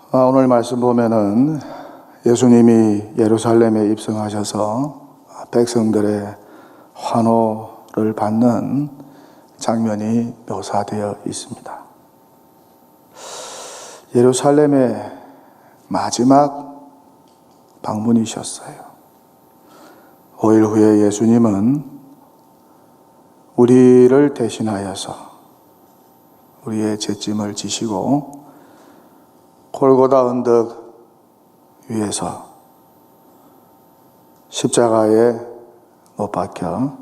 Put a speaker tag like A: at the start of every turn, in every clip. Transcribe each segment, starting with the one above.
A: 오늘 말씀 보면은 예수님이 예루살렘에 입성하셔서 백성들의 환호를 받는 장면이 묘사되어 있습니다. 예루살렘의 마지막 방문이셨어요. 5일 후에 예수님은 우리를 대신하여서 우리의 죄짐을 지시고 골고다 언덕 위에서 십자가에 못 박혀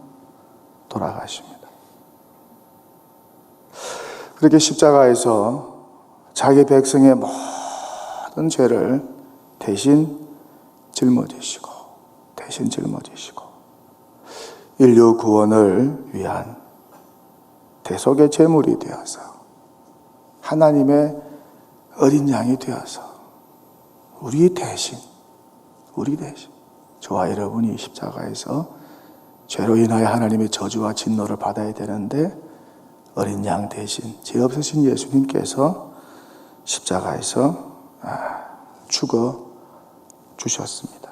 A: 돌아가십니다. 그렇게 십자가에서 자기 백성의 모든 죄를 대신 짊어지시고 인류 구원을 위한 대속의 제물이 되어서 하나님의 어린 양이 되어서 우리 대신 저와 여러분이 십자가에서 죄로 인하여 하나님의 저주와 진노를 받아야 되는데 어린 양 대신 죄 없으신 예수님께서 십자가에서 죽어 주셨습니다.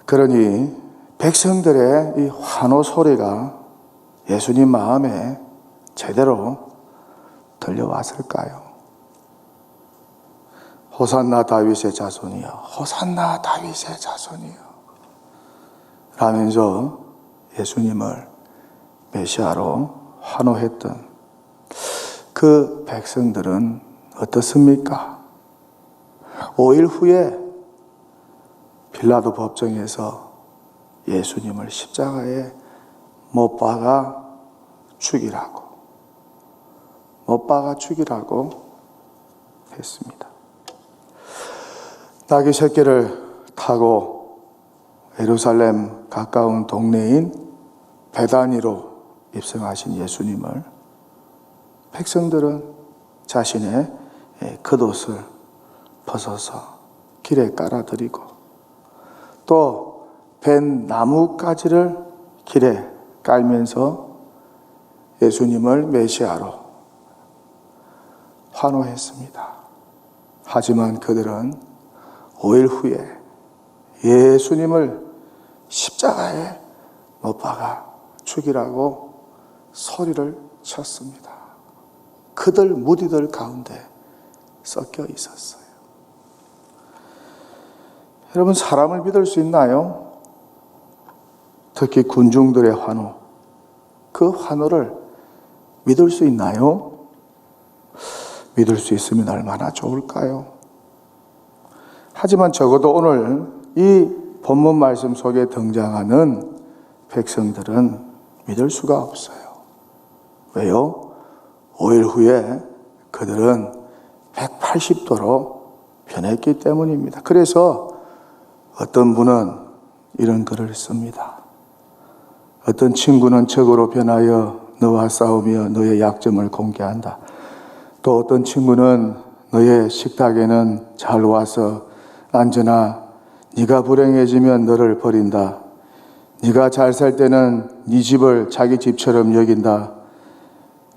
A: 그러니 백성들의 이 환호 소리가 예수님 마음에 제대로 들려왔을까요? 호산나 다윗의 자손이여, 호산나 다윗의 자손이여 라면서 예수님을 메시아로 환호했던 그 백성들은 어떻습니까? 5일 후에 빌라도 법정에서 예수님을 십자가에 못 박아 죽이라고 했습니다. 나귀 새끼를 타고 예루살렘 가까운 동네인 베다니로 입성하신 예수님을 백성들은 자신의 겉옷을 벗어서 길에 깔아드리고 또 벤 나뭇가지를 길에 깔면서 예수님을 메시아로 환호했습니다. 하지만 그들은 5일 후에 예수님을 십자가에 못 박아 죽이라고 소리를 쳤습니다. 그들 무리들 가운데 섞여 있었어요. 여러분, 사람을 믿을 수 있나요? 특히 군중들의 환호, 그 환호를 믿을 수 있나요? 믿을 수 있으면 얼마나 좋을까요? 하지만 적어도 오늘 이 본문 말씀 속에 등장하는 백성들은 믿을 수가 없어요. 왜요? 5일 후에 그들은 180도로 변했기 때문입니다. 그래서 어떤 분은 이런 글을 씁니다. 어떤 친구는 적으로 변하여 너와 싸우며 너의 약점을 공개한다. 또 어떤 친구는 너의 식탁에는 잘 와서 앉으나 네가 불행해지면 너를 버린다. 네가 잘 살 때는 네 집을 자기 집처럼 여긴다.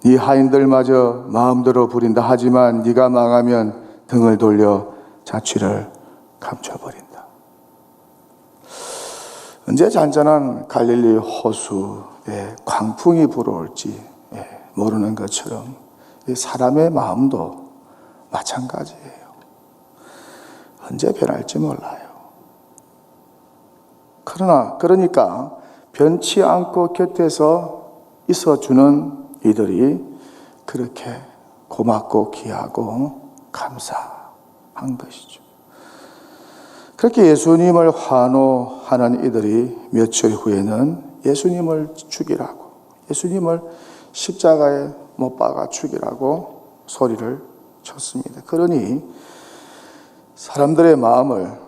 A: 네 하인들마저 마음대로 부린다. 하지만 네가 망하면 등을 돌려 자취를 감춰버린다. 언제 잔잔한 갈릴리 호수에 광풍이 불어올지 모르는 것처럼 사람의 마음도 마찬가지예요. 언제 변할지 몰라요. 그러니까 변치 않고 곁에서 있어주는 이들이 그렇게 고맙고 귀하고 감사한 것이죠. 그렇게 예수님을 환호하는 이들이 며칠 후에는 예수님을 죽이라고, 예수님을 십자가에 못 박아 죽이라고 소리를 쳤습니다. 그러니 사람들의 마음을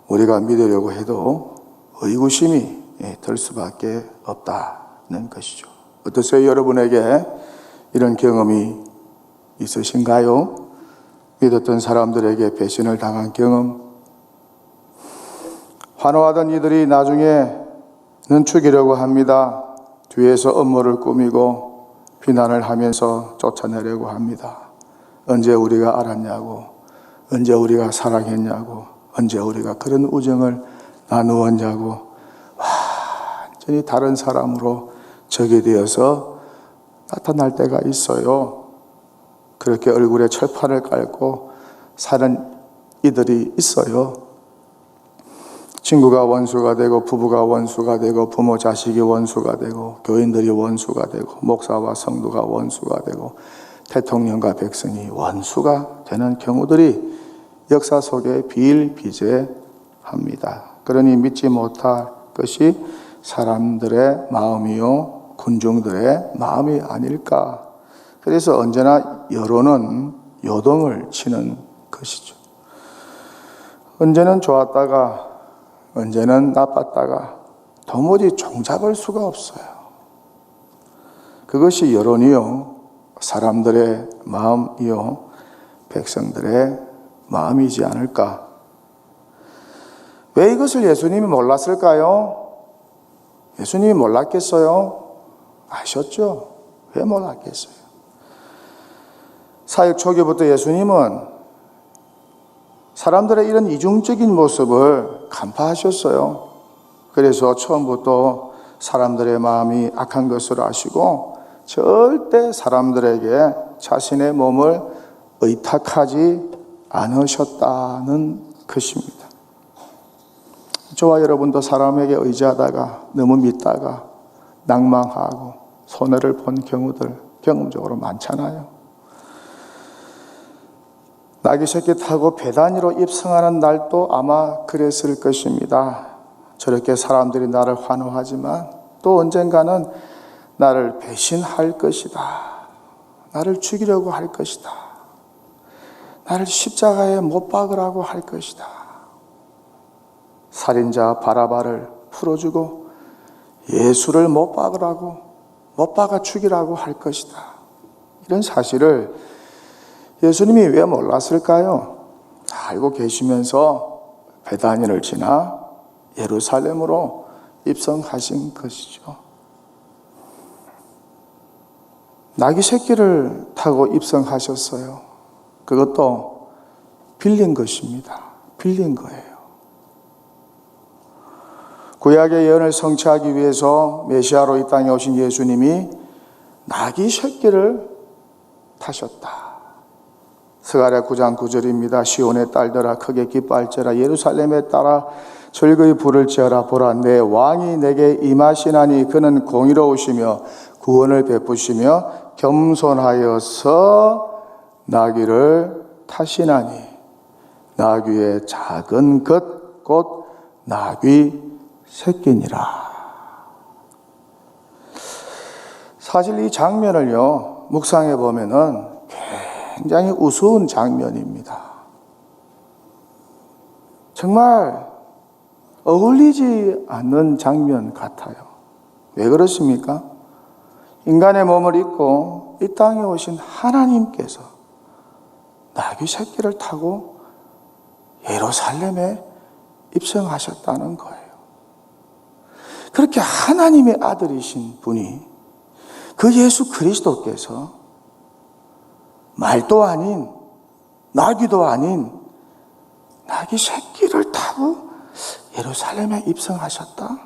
A: 우리가 믿으려고 해도 의구심이 들 수밖에 없다는 것이죠. 어떠세요? 여러분에게 이런 경험이 있으신가요? 믿었던 사람들에게 배신을 당한 경험, 환호하던 이들이 나중에는 죽이려고 합니다. 뒤에서 음모를 꾸미고 비난을 하면서 쫓아내려고 합니다. 언제 우리가 알았냐고, 언제 우리가 사랑했냐고, 언제 우리가 그런 우정을 나누었냐고, 완전히 다른 사람으로 적이 되어서 나타날 때가 있어요. 그렇게 얼굴에 철판을 깔고 사는 이들이 있어요. 친구가 원수가 되고, 부부가 원수가 되고, 부모 자식이 원수가 되고, 교인들이 원수가 되고, 목사와 성도가 원수가 되고, 대통령과 백성이 원수가 되는 경우들이 역사 속에 비일비재합니다. 그러니 믿지 못할 것이 사람들의 마음이요, 군중들의 마음이 아닐까. 그래서 언제나 여론은 요동을 치는 것이죠. 언제는 좋았다가 언제는 나빴다가 도무지 종잡을 수가 없어요. 그것이 여론이요, 사람들의 마음이요, 백성들의 마음이지 않을까. 왜 이것을 예수님이 몰랐을까요? 예수님이 몰랐겠어요? 아셨죠? 왜 몰랐겠어요? 사역 초기부터 예수님은 사람들의 이런 이중적인 모습을 간파하셨어요. 그래서 처음부터 사람들의 마음이 악한 것을 아시고 절대 사람들에게 자신의 몸을 의탁하지 않으셨다는 것입니다. 저와 여러분도 사람에게 의지하다가 너무 믿다가 낭망하고 손해를 본 경우들 경험적으로 많잖아요. 나귀 새끼 타고 배단위로 입성하는 날도 아마 그랬을 것입니다. 저렇게 사람들이 나를 환호하지만 또 언젠가는 나를 배신할 것이다. 나를 죽이려고 할 것이다. 나를 십자가에 못 박으라고 할 것이다. 살인자 바라바를 풀어주고 예수를 못 박아 죽이라고 할 것이다. 이런 사실을 예수님이 왜 몰랐을까요? 알고 계시면서 베다니를 지나 예루살렘으로 입성하신 것이죠. 나귀 새끼를 타고 입성하셨어요. 그것도 빌린 것입니다. 빌린 거예요. 구약의 예언을 성취하기 위해서 메시아로 이 땅에 오신 예수님이 나귀 새끼를 타셨다. 스가랴 9장 9절입니다. 시온의 딸들아 크게 기뻐할지어라. 예루살렘에 따라 즐거이 부를지어라. 보라, 내 왕이 내게 임하시나니 그는 공의로우시며 구원을 베푸시며 겸손하여서 나귀를 타시나니 나귀의 작은 것 곧 나귀 새끼니라. 사실 이 장면을요, 묵상해 보면은 굉장히 우스운 장면입니다. 정말 어울리지 않는 장면 같아요. 왜 그렇습니까? 인간의 몸을 입고 이 땅에 오신 하나님께서 나귀 새끼를 타고 예루살렘에 입성하셨다는 거예요. 그렇게 하나님의 아들이신 분이, 그 예수 그리스도께서 말도 아닌, 나귀도 아닌 나귀 새끼를 타고 예루살렘에 입성하셨다?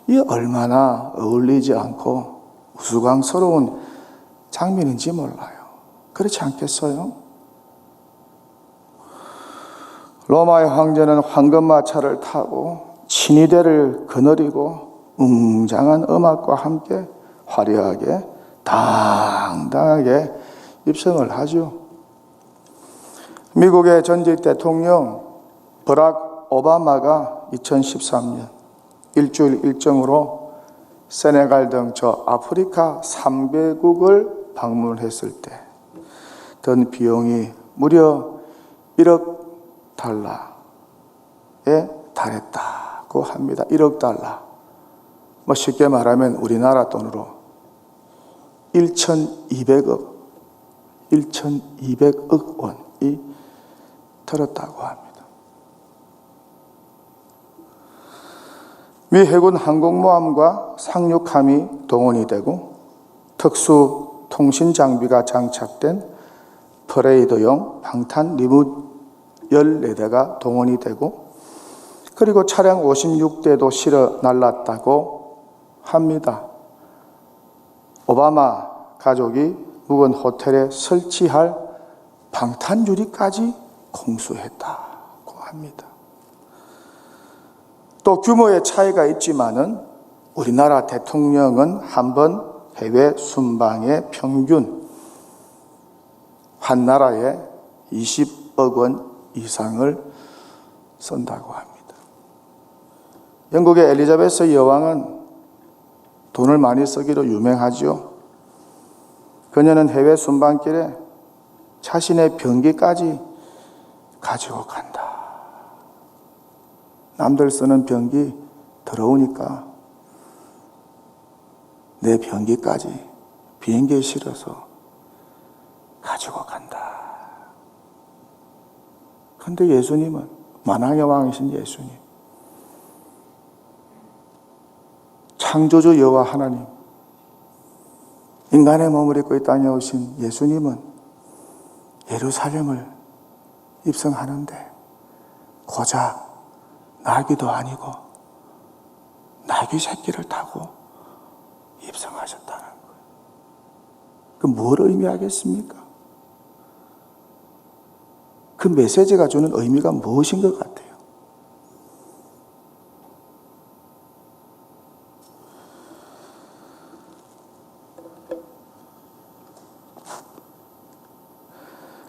A: 이 얼마나 어울리지 않고 우스꽝스러운 장면인지 몰라요. 그렇지 않겠어요? 로마의 황제는 황금마차를 타고 친위대를 거느리고 웅장한 음악과 함께 화려하게 당당하게 입성을 하죠. 미국의 전직 대통령 버락 오바마가 2013년 일주일 일정으로 세네갈 등 저 아프리카 3개국을 방문했을 때 든 비용이 무려 1억 달러에 달했다고 합니다. 1억 달러. 뭐 쉽게 말하면 우리나라 돈으로 1,200억 원이 들었다고 합니다. 미 해군 항공모함과 상륙함이 동원이 되고 특수 통신 장비가 장착된 퍼레이드용 방탄 리무 14대가 동원이 되고, 그리고 차량 56대도 실어 날랐다고 합니다. 오바마 가족이 묵은 호텔에 설치할 방탄유리까지 공수했다고 합니다. 또 규모의 차이가 있지만은 우리나라 대통령은 한 번 해외 순방의 평균 한 나라에 20억 원 이상을 쓴다고 합니다. 영국의 엘리자베스 여왕은 돈을 많이 쓰기로 유명하죠. 그녀는 해외 순방길에 자신의 병기까지 가지고 간다. 남들 쓰는 병기 더러우니까 내 병기까지 비행기에 실어서 가지고 간다. 그런데 예수님은, 만왕의 왕이신 예수님, 창조주 여호와 하나님, 인간의 몸을 입고 이 땅에 오신 예수님은 예루살렘을 입성하는데 고작 나귀도 아니고 나귀 새끼를 타고 입성하셨다는 거예요. 그 뭘 의미하겠습니까? 그 메시지가 주는 의미가 무엇인 것 같아요?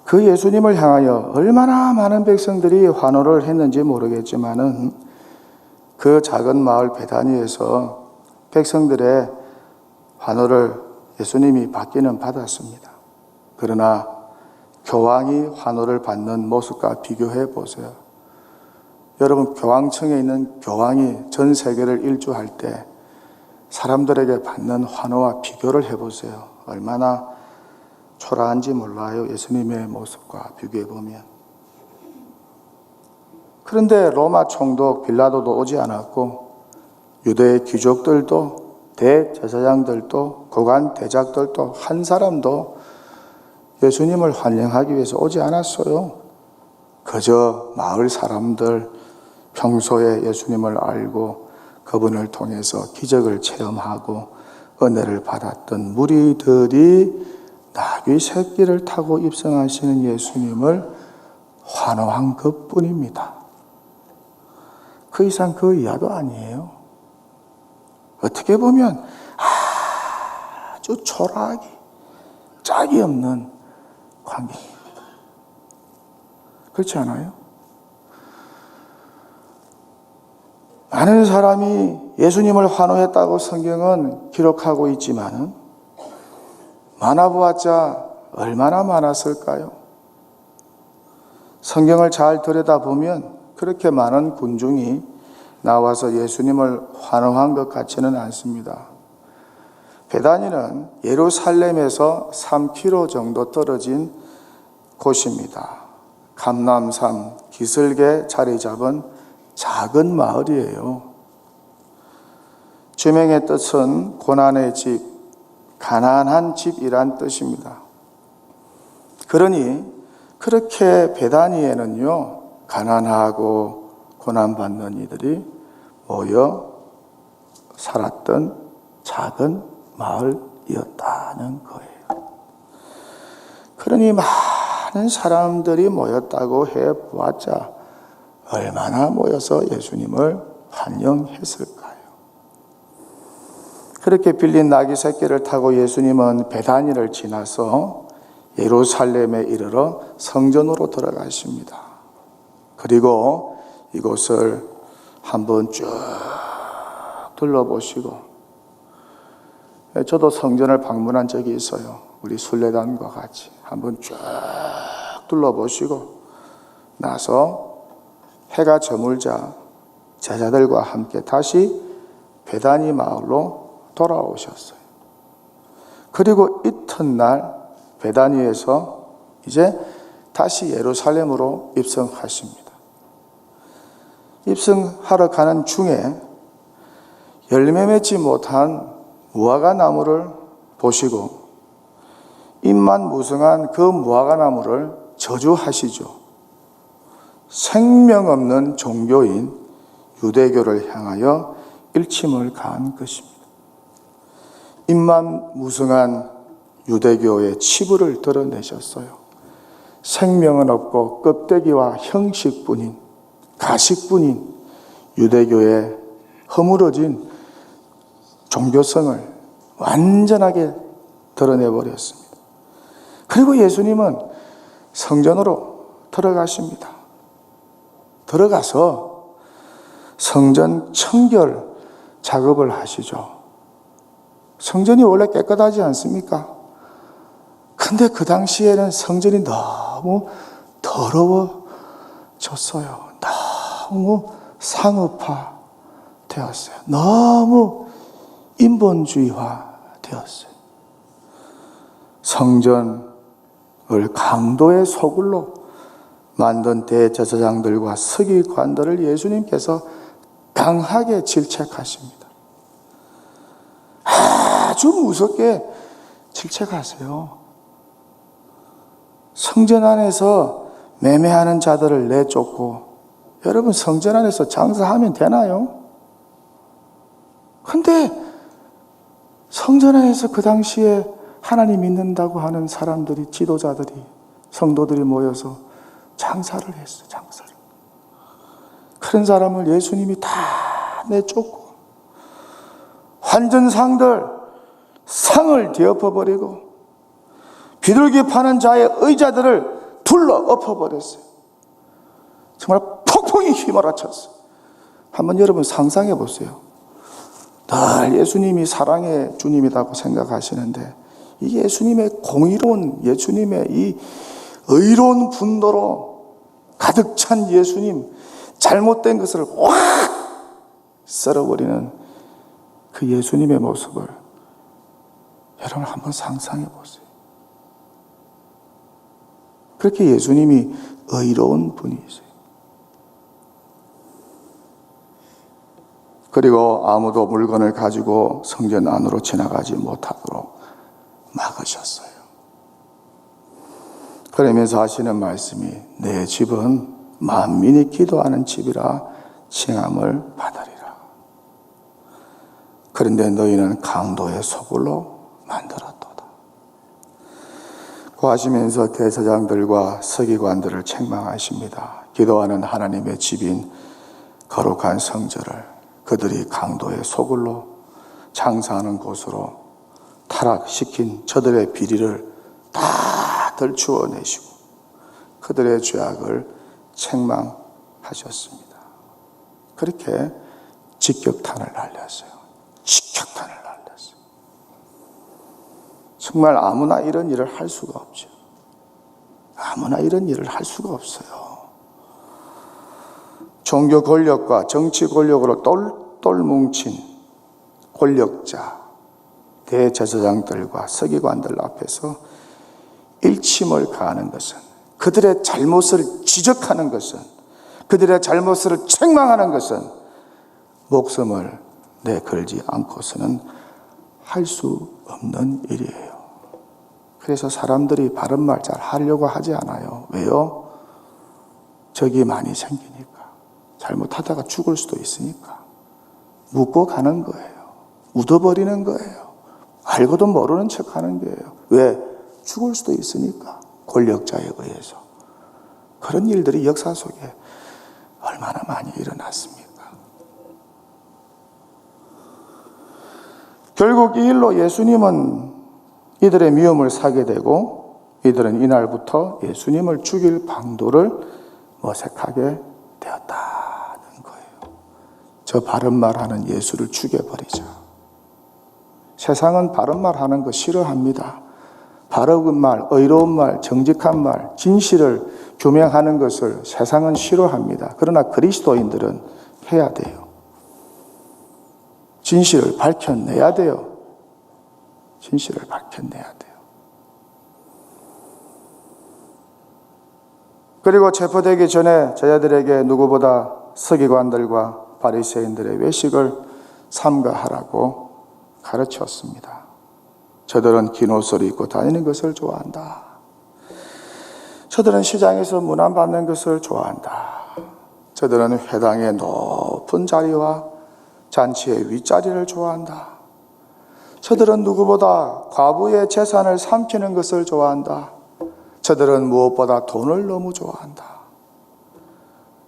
A: 그 예수님을 향하여 얼마나 많은 백성들이 환호를 했는지 모르겠지만은 그 작은 마을 베다니에서 백성들의 환호를 예수님이 받기는 받았습니다. 그러나 교황이 환호를 받는 모습과 비교해 보세요. 여러분, 교황청에 있는 교황이 전 세계를 일주할 때 사람들에게 받는 환호와 비교를 해보세요. 얼마나 초라한지 몰라요. 예수님의 모습과 비교해 보면. 그런데 로마 총독 빌라도도 오지 않았고, 유대의 귀족들도, 대제사장들도, 고관 대작들도 한 사람도 예수님을 환영하기 위해서 오지 않았어요. 그저 마을 사람들, 평소에 예수님을 알고 그분을 통해서 기적을 체험하고 은혜를 받았던 무리들이 나귀 새끼를 타고 입성하시는 예수님을 환호한 것뿐입니다. 그 이상 그 이하도 아니에요. 어떻게 보면 아주 초라하기, 짝이 없는 관계입니다. 그렇지 않아요? 많은 사람이 예수님을 환호했다고 성경은 기록하고 있지만은 많아보았자 얼마나 많았을까요? 성경을 잘 들여다보면 그렇게 많은 군중이 나와서 예수님을 환호한 것 같지는 않습니다. 베다니는 예루살렘에서 3km 정도 떨어진 곳입니다. 감람산 기슭에 자리 잡은 작은 마을이에요. 주명의 뜻은 고난의 집, 가난한 집이란 뜻입니다. 그러니 그렇게 베다니에는요, 가난하고 고난받는 이들이 모여 살았던 작은 마을이었다는 거예요. 그러니 많은 사람들이 모였다고 해보았자 얼마나 모여서 예수님을 환영했을까요? 그렇게 빌린 나귀 새끼를 타고 예수님은 베다니를 지나서 예루살렘에 이르러 성전으로 들어가십니다. 그리고 이곳을 한번 쭉 둘러보시고, 저도 성전을 방문한 적이 있어요. 우리 순례단과 같이 한번 쭉 둘러보시고 나서 해가 저물자 제자들과 함께 다시 베다니 마을로 돌아오셨어요. 그리고 이튿날 베다니에서 이제 다시 예루살렘으로 입성하십니다. 입성하러 가는 중에 열매 맺지 못한 무화과 나무를 보시고 임만무성한 그 무화과나무를 저주하시죠. 생명 없는 종교인 유대교를 향하여 일침을 가한 것입니다. 임만무성한 유대교의 치부를 드러내셨어요. 생명은 없고 껍데기와 형식뿐인, 가식뿐인 유대교의 허물어진 종교성을 완전하게 드러내버렸습니다. 그리고 예수님은 성전으로 들어가십니다. 들어가서 성전 청결 작업을 하시죠. 성전이 원래 깨끗하지 않습니까? 근데 그 당시에는 성전이 너무 더러워졌어요. 너무 상업화 되었어요. 너무 인본주의화 되었어요. 성전을 강도의 소굴로 만든 대제사장들과 서기관들을 예수님께서 강하게 질책하십니다. 아주 무섭게 질책하세요. 성전 안에서 매매하는 자들을 내쫓고, 여러분 성전 안에서 장사하면 되나요? 근데 성전 안에서 그 당시에 하나님 믿는다고 하는 사람들이, 지도자들이, 성도들이 모여서 장사를 했어요. 장사를. 그런 사람을 예수님이 다 내쫓고 환전상들 상을 뒤엎어버리고 비둘기 파는 자의 의자들을 둘러 엎어버렸어요. 정말 폭풍이 휘몰아쳤어요. 한번 여러분 상상해 보세요. 늘 예수님이 사랑의 주님이라고 생각하시는데 이 예수님의 공의로운, 예수님의 이 의로운 분노로 가득 찬 예수님, 잘못된 것을 확 썰어버리는 그 예수님의 모습을 여러분 한번 상상해 보세요. 그렇게 예수님이 의로운 분이세요. 그리고 아무도 물건을 가지고 성전 안으로 지나가지 못하도록 막으셨어요. 그러면서 하시는 말씀이 내 집은 만민이 기도하는 집이라 칭함을 받으리라. 그런데 너희는 강도의 소굴로 만들었도다. 하시면서 대제사장들과 서기관들을 책망하십니다. 기도하는 하나님의 집인 거룩한 성전을 그들이 강도의 소굴로, 장사하는 곳으로 타락시킨 저들의 비리를 다 들추어내시고 그들의 죄악을 책망하셨습니다. 그렇게 직격탄을 날렸어요. 직격탄을 날렸어요. 정말 아무나 이런 일을 할 수가 없죠. 아무나 이런 일을 할 수가 없어요. 종교 권력과 정치 권력으로 똘똘 뭉친 권력자, 대제사장들과 서기관들 앞에서 일침을 가하는 것은, 그들의 잘못을 지적하는 것은, 그들의 잘못을 책망하는 것은 목숨을 내걸지 않고서는 할 수 없는 일이에요. 그래서 사람들이 바른 말 잘 하려고 하지 않아요. 왜요? 적이 많이 생기니까. 잘못하다가 죽을 수도 있으니까. 묻고 가는 거예요. 묻어버리는 거예요. 알고도 모르는 척 하는 거예요. 왜? 죽을 수도 있으니까. 권력자에 의해서. 그런 일들이 역사 속에 얼마나 많이 일어났습니까? 결국 이 일로 예수님은 이들의 미움을 사게 되고 이들은 이날부터 예수님을 죽일 방도를 모색하게 되었다는 거예요. 저 바른 말하는 예수를 죽여버리자. 세상은 바른 말 하는 거 싫어합니다. 바른 말, 의로운 말, 정직한 말, 진실을 규명하는 것을 세상은 싫어합니다. 그러나 그리스도인들은 해야 돼요. 진실을 밝혀내야 돼요. 진실을 밝혀내야 돼요. 그리고 체포되기 전에 제자들에게 누구보다 서기관들과 바리새인들의 외식을 삼가하라고 가르쳤습니다. 저들은 긴 옷을 입고 다니는 것을 좋아한다. 저들은 시장에서 문안받는 것을 좋아한다. 저들은 회당의 높은 자리와 잔치의 윗자리를 좋아한다. 저들은 누구보다 과부의 재산을 삼키는 것을 좋아한다. 저들은 무엇보다 돈을 너무 좋아한다.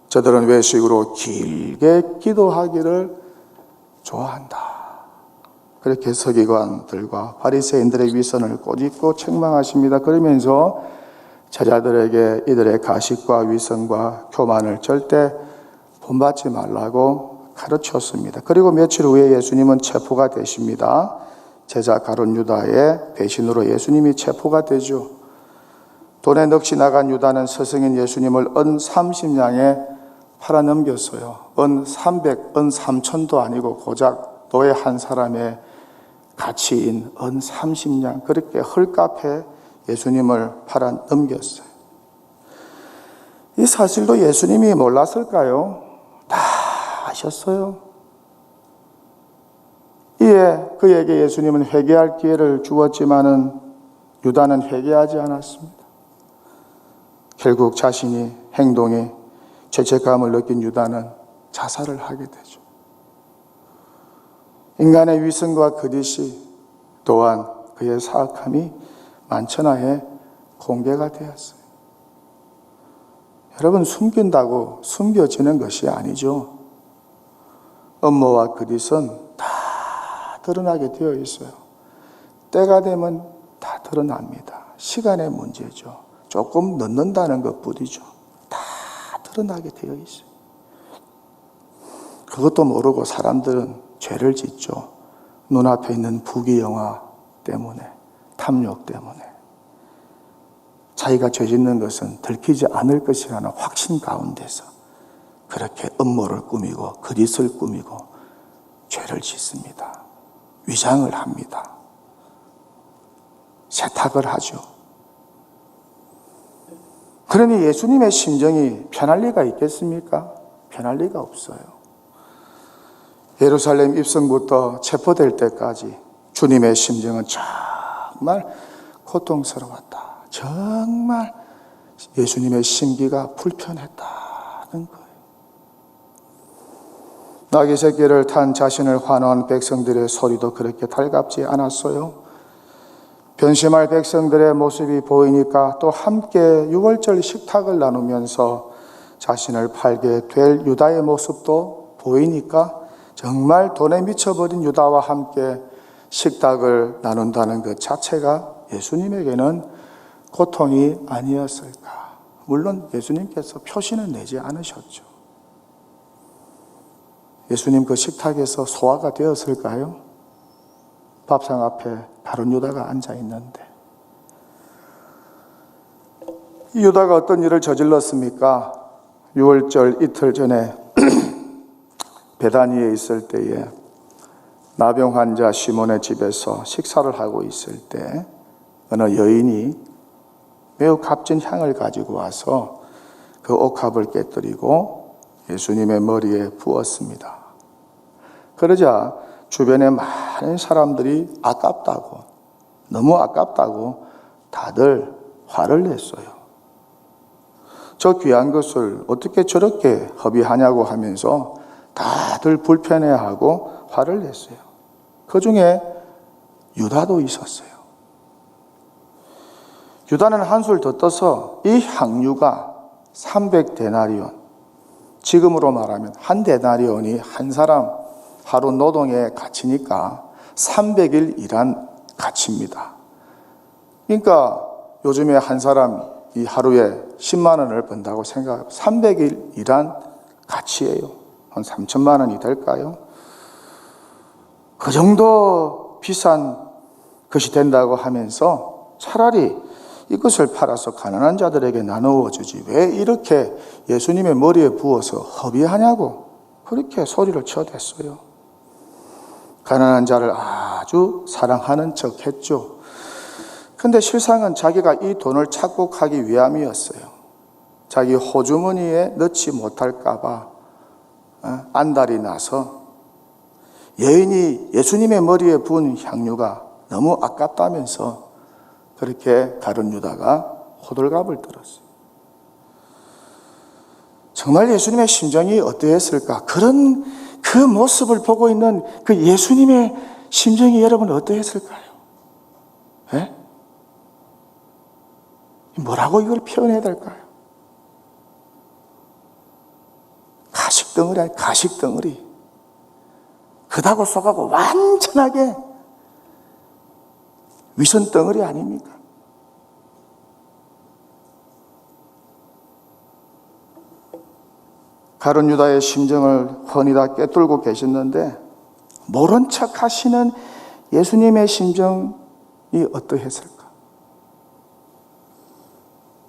A: 저들은 외식으로 길게 기도하기를 좋아한다. 그렇게 서기관들과 바리새인들의 위선을 꼬집고 책망하십니다. 그러면서 제자들에게 이들의 가식과 위선과 교만을 절대 본받지 말라고 가르쳤습니다. 그리고 며칠 후에 예수님은 체포가 되십니다. 제자 가룟 유다의 배신으로 예수님이 체포가 되죠. 돈에 넋이 나간 유다는 스승인 예수님을 은 30냥에 팔아넘겼어요. 은 300, 은 3천도 아니고 고작 노예 한 사람의 가치인 은 30냥, 그렇게 헐값에 예수님을 팔아넘겼어요. 이 사실도 예수님이 몰랐을까요? 다 아셨어요. 이에 그에게 예수님은 회개할 기회를 주었지만은 유다는 회개하지 않았습니다. 결국 자신이 행동에 죄책감을 느낀 유다는 자살을 하게 되죠. 인간의 위선과 거짓이 또한 그의 사악함이 만천하에 공개가 되었어요. 여러분, 숨긴다고 숨겨지는 것이 아니죠. 음모와 거짓은 다 드러나게 되어 있어요. 때가 되면 다 드러납니다. 시간의 문제죠. 조금 늦는다는 것뿐이죠. 다 드러나게 되어 있어요. 그것도 모르고 사람들은 죄를 짓죠. 눈앞에 있는 부귀영화 때문에, 탐욕 때문에. 자기가 죄 짓는 것은 들키지 않을 것이라는 확신 가운데서 그렇게 음모를 꾸미고 거짓을 꾸미고 죄를 짓습니다. 위장을 합니다. 세탁을 하죠. 그러니 예수님의 심정이 편할 리가 있겠습니까? 편할 리가 없어요. 예루살렘 입성부터 체포될 때까지 주님의 심정은 정말 고통스러웠다. 정말 예수님의 심기가 불편했다는 거예요. 나귀 새끼를 탄 자신을 환호한 백성들의 소리도 그렇게 달갑지 않았어요. 변심할 백성들의 모습이 보이니까 또 함께 유월절 식탁을 나누면서 자신을 팔게 될 유다의 모습도 보이니까 정말 돈에 미쳐버린 유다와 함께 식탁을 나눈다는 것 자체가 예수님에게는 고통이 아니었을까. 물론 예수님께서 표시는 내지 않으셨죠. 예수님 그 식탁에서 소화가 되었을까요? 밥상 앞에 다른 유다가 앉아 있는데. 이 유다가 어떤 일을 저질렀습니까? 6월절 이틀 전에 베다니에 있을 때에 나병 환자 시몬의 집에서 식사를 하고 있을 때 어느 여인이 매우 값진 향을 가지고 와서 그 옥합을 깨뜨리고 예수님의 머리에 부었습니다. 그러자 주변에 많은 사람들이 아깝다고, 너무 아깝다고 다들 화를 냈어요. 저 귀한 것을 어떻게 저렇게 허비하냐고 하면서 다들 불편해하고 화를 냈어요. 그 중에 유다도 있었어요. 유다는 한술 더 떠서 이 향유가 300데나리온, 지금으로 말하면 한 데나리온이 한 사람 하루 노동의 가치니까 300일 일한 가치입니다. 그러니까 요즘에 한 사람 이 하루에 10만 원을 번다고 생각하고 300일 일한 가치예요. 한 3천만 원이 될까요? 그 정도 비싼 것이 된다고 하면서 차라리 이것을 팔아서 가난한 자들에게 나누어 주지 왜 이렇게 예수님의 머리에 부어서 허비하냐고 그렇게 소리를 쳐댔어요. 가난한 자를 아주 사랑하는 척 했죠. 근데 실상은 자기가 이 돈을 착복하기 위함이었어요. 자기 호주머니에 넣지 못할까 봐 안달이 나서 여인이 예수님의 머리에 부은 향유가 너무 아깝다면서 그렇게 가룟 유다가 호들갑을 떨었어요. 정말 예수님의 심정이 어떠했을까? 그런 그 모습을 보고 있는 그 예수님의 심정이 여러분 어떠했을까요? 예? 뭐라고 이걸 표현해야 될까요? 가식덩어리 아니 가식덩어리. 그다고 쏘가고 완전하게 위선덩어리 아닙니까? 가룟 유다의 심정을 훤히 다 꿰뚫고 계셨는데 모른 척 하시는 예수님의 심정이 어떠했을까?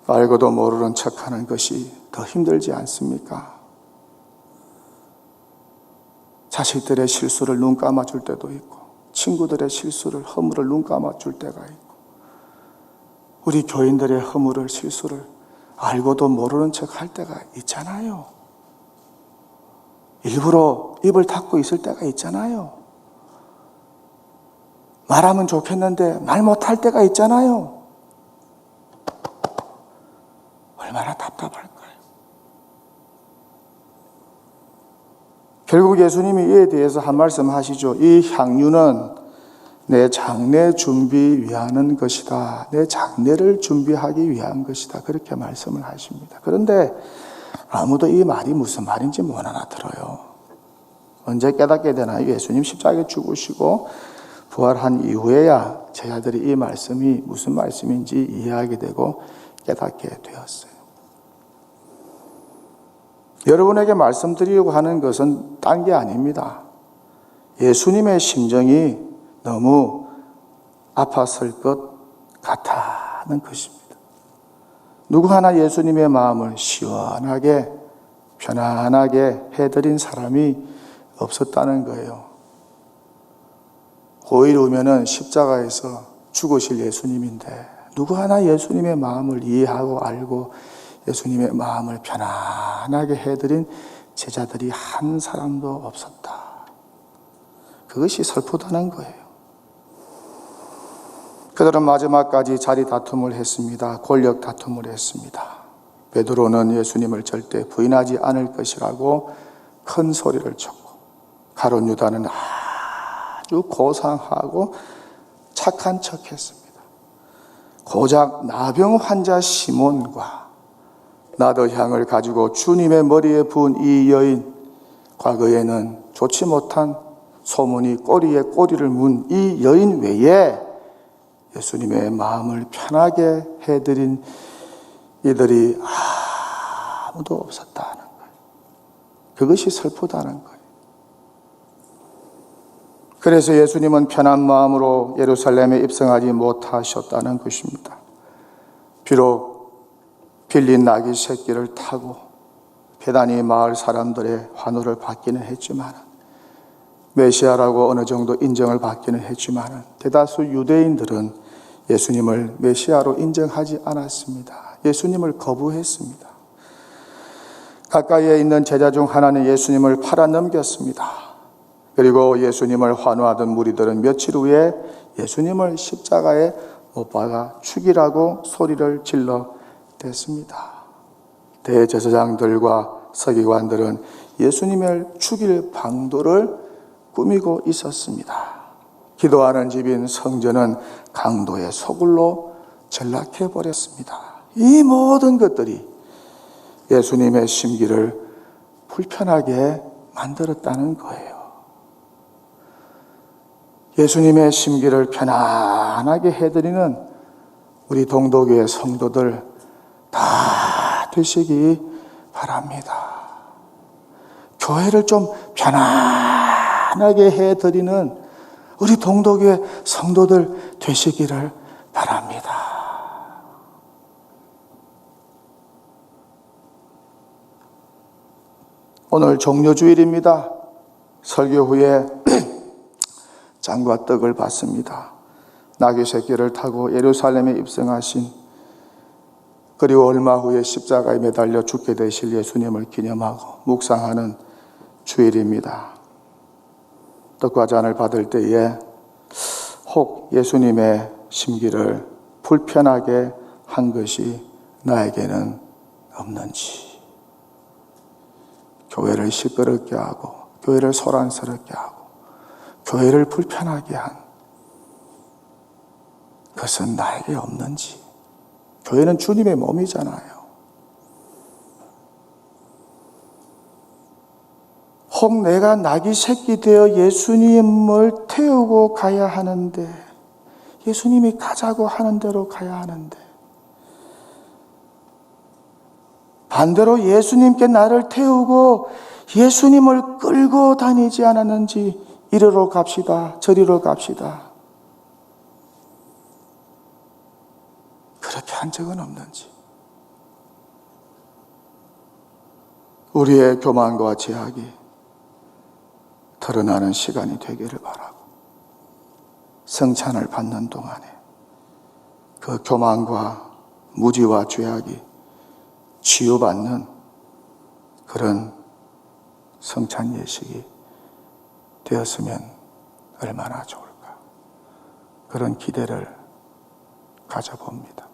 A: 알고도 모르는 척하는 것이 더 힘들지 않습니까? 자식들의 실수를 눈 감아줄 때도 있고 친구들의 실수를 허물을 눈 감아줄 때가 있고 우리 교인들의 허물을 실수를 알고도 모르는 척 할 때가 있잖아요. 일부러 입을 닫고 있을 때가 있잖아요. 말하면 좋겠는데 말 못할 때가 있잖아요. 얼마나 답답할까요? 결국 예수님이 이에 대해서 한 말씀 하시죠. 이 향유는 내 장례 준비 위하는 것이다. 내 장례를 준비하기 위한 것이다. 그렇게 말씀을 하십니다. 그런데 아무도 이 말이 무슨 말인지 못 알아들어요. 언제 깨닫게 되나요? 예수님 십자가에 죽으시고 부활한 이후에야 제자들이 이 말씀이 무슨 말씀인지 이해하게 되고 깨닫게 되었어요. 여러분에게 말씀드리려고 하는 것은 딴 게 아닙니다. 예수님의 심정이 너무 아팠을 것 같다는 것입니다. 누구 하나 예수님의 마음을 시원하게 편안하게 해드린 사람이 없었다는 거예요. 고일 후면은 십자가에서 죽으실 예수님인데 누구 하나 예수님의 마음을 이해하고 알고 예수님의 마음을 편안하게 해드린 제자들이 한 사람도 없었다. 그것이 슬프다는 거예요. 그들은 마지막까지 자리 다툼을 했습니다. 권력 다툼을 했습니다. 베드로는 예수님을 절대 부인하지 않을 것이라고 큰 소리를 쳤고 가룟 유다는 아주 고상하고 착한 척했습니다. 고작 나병 환자 시몬과 나더향을 가지고 주님의 머리에 부은 이 여인, 과거에는 좋지 못한 소문이 꼬리에 꼬리를 문 이 여인 외에 예수님의 마음을 편하게 해드린 이들이 아무도 없었다는 거예요. 그것이 슬프다는 거예요. 그래서 예수님은 편한 마음으로 예루살렘에 입성하지 못하셨다는 것입니다. 비록 빌린 나귀 새끼를 타고 베다니 마을 사람들의 환호를 받기는 했지만 메시아라고 어느 정도 인정을 받기는 했지만 대다수 유대인들은 예수님을 메시아로 인정하지 않았습니다. 예수님을 거부했습니다. 가까이에 있는 제자 중 하나는 예수님을 팔아넘겼습니다. 그리고 예수님을 환호하던 무리들은 며칠 후에 예수님을 십자가에 못 박아 죽이라고 소리를 질러 댔습니다. 대제사장들과 서기관들은 예수님을 죽일 방도를 꾸미고 있었습니다. 기도하는 집인 성전은 강도의 소굴로 전락해 버렸습니다. 이 모든 것들이 예수님의 심기를 불편하게 만들었다는 거예요. 예수님의 심기를 편안하게 해드리는 우리 동도교회 성도들 다 되시기 바랍니다. 교회를 좀 편안하게 해드리는 우리 동도교회 성도들 되시기를 바랍니다. 오늘 종료주일입니다. 설교 후에 장과 떡을 받습니다. 나귀 새끼를 타고 예루살렘에 입성하신 그리고 얼마 후에 십자가에 매달려 죽게 되실 예수님을 기념하고 묵상하는 주일입니다. 떡과 잔을 받을 때에 혹 예수님의 심기를 불편하게 한 것이 나에게는 없는지, 교회를 시끄럽게 하고 교회를 소란스럽게 하고 교회를 불편하게 한 그것은 나에게 없는지. 교회는 주님의 몸이잖아요. 혹 내가 낙이 새끼 되어 예수님을 태우고 가야 하는데, 예수님이 가자고 하는 대로 가야 하는데, 반대로 예수님께 나를 태우고 예수님을 끌고 다니지 않았는지, 이리로 갑시다, 저리로 갑시다, 그렇게 한 적은 없는지. 우리의 교만과 제약이 드러나는 시간이 되기를 바라고, 성찬을 받는 동안에 그 교만과 무지와 죄악이 치유받는 그런 성찬 예식이 되었으면 얼마나 좋을까, 그런 기대를 가져봅니다.